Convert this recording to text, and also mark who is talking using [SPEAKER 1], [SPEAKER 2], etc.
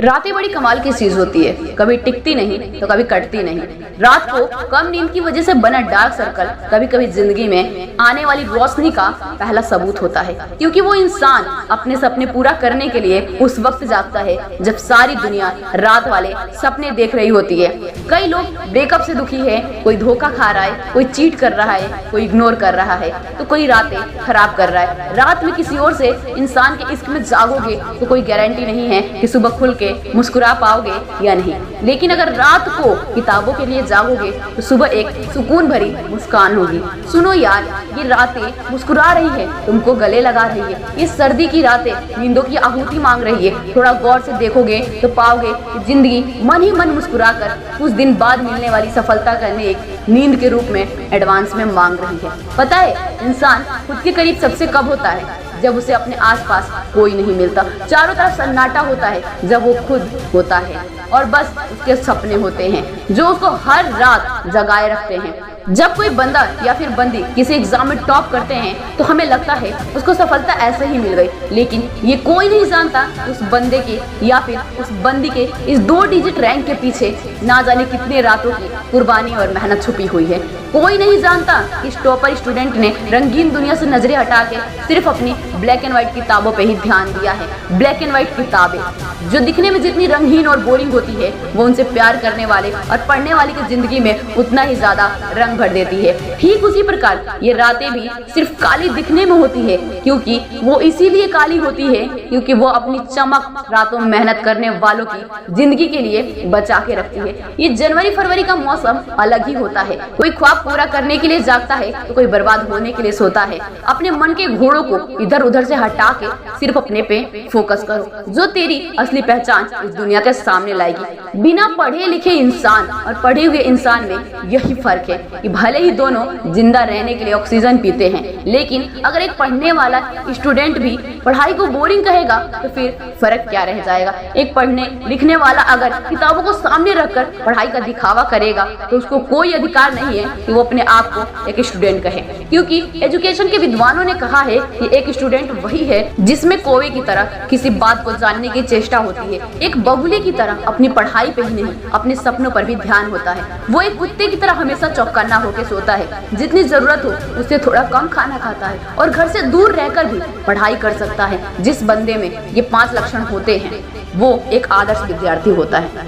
[SPEAKER 1] रातें बड़ी कमाल की चीज होती है, कभी टिकती नहीं तो कभी कटती नहीं। रात को कम नींद की वजह से बना डार्क सर्कल कभी कभी जिंदगी में आने वाली रोशनी का पहला सबूत होता है, क्योंकि वो इंसान अपने सपने पूरा करने के लिए उस वक्त जागता है जब सारी दुनिया रात वाले सपने देख रही होती है। कई लोग ब्रेकअप से दुखी है, कोई धोखा खा रहा है, कोई चीट कर रहा है, कोई इग्नोर कर रहा है, तो कोई रातें खराब कर रहा है। रात में किसी और से इंसान के इश्क में जागोगे तो कोई गारंटी नहीं है कि सुबह खुल के मुस्कुरा पाओगे या नहीं, लेकिन अगर रात को किताबों के लिए जागोगे तो सुबह एक सुकून भरी मुस्कान होगी। सुनो यार, ये रातें मुस्कुरा रही है, तुमको गले लगा रही है। ये सर्दी की रातें नींदों की आहुति मांग रही है। थोड़ा गौर से देखोगे तो पाओगे कि जिंदगी मन ही मन मुस्कुरा कर कुछ दिन बाद मिलने वाली सफलता करने एक नींद के रूप में एडवांस में मांग रही है। पता है, इंसान खुद के करीब सबसे कब होता है? जब उसे अपने आसपास कोई नहीं मिलता, चारों तरफ सन्नाटा होता है। जब वो खुद होता है और बस उसके सपने होते हैं जो उसको हर रात जगाए रखते हैं। जब कोई बंदा या फिर बंदी किसी एग्जाम में टॉप करते हैं तो हमें लगता है उसको सफलता ऐसे ही मिल गई, लेकिन ये कोई नहीं जानता उस बंदे के या फिर उस बंदी के इस 2 डिजिट रैंक के पीछे ना जाने कितने रातों की कुर्बानी और मेहनत छुपी हुई है। कोई नहीं जानता इस टॉपर स्टूडेंट ने रंगीन दुनिया से नजरें हटा के सिर्फ अपनी ब्लैक एंड व्हाइट किताबों पे ही ध्यान दिया है। ब्लैक एंड व्हाइट किताबें जो दिखने में जितनी रंगीन और बोरिंग होती है, वो उनसे प्यार करने वाले और पढ़ने वाले की जिंदगी में उतना ही ज्यादा रंग भर देती है। ठीक उसी प्रकार ये रातें भी सिर्फ काली दिखने में होती है, क्योंकि वो इसीलिए काली होती है क्योंकि वो अपनी चमक रातों में मेहनत करने वालों की जिंदगी के लिए बचा के रखती है। ये जनवरी फरवरी का मौसम अलग ही होता है। कोई ख्वाब पूरा करने के लिए जागता है तो कोई बर्बाद होने के लिए सोता है। अपने मन के घोड़ों को इधर उधर से हटा के सिर्फ अपने पे फोकस करो, जो तेरी असली पहचान इस दुनिया के सामने लाएगी। बिना पढ़े लिखे इंसान और पढ़े हुए इंसान में यही फर्क है कि भले ही दोनों जिंदा रहने के लिए ऑक्सीजन पीते हैं, लेकिन अगर एक पढ़ने वाला स्टूडेंट भी पढ़ाई को बोरिंग कहेगा तो फिर फर्क क्या रह जाएगा। एक पढ़ने लिखने वाला अगर किताबों को सामने रखकर पढ़ाई का दिखावा करेगा तो उसको कोई अधिकार नहीं है कि वो अपने आप को एक स्टूडेंट कहे, क्योंकि एजुकेशन के विद्वानों ने कहा है कि एक स्टूडेंट वही है जिसमें कौवे की तरह किसी बात को जानने की चेष्टा होती है। एक बगुले की तरह अपनी पढ़ाई पे ही नहीं, अपने सपनों पर भी ध्यान होता है। वो एक कुत्ते की तरह हमेशा चौकन्ना होकर सोता है, जितनी जरूरत हो उससे थोड़ा कम खाना खाता है और घर से दूर रहकर भी पढ़ाई कर सकता है। जिस बंदे में ये 5 लक्षण होते हैं वो एक आदर्श विद्यार्थी होता है।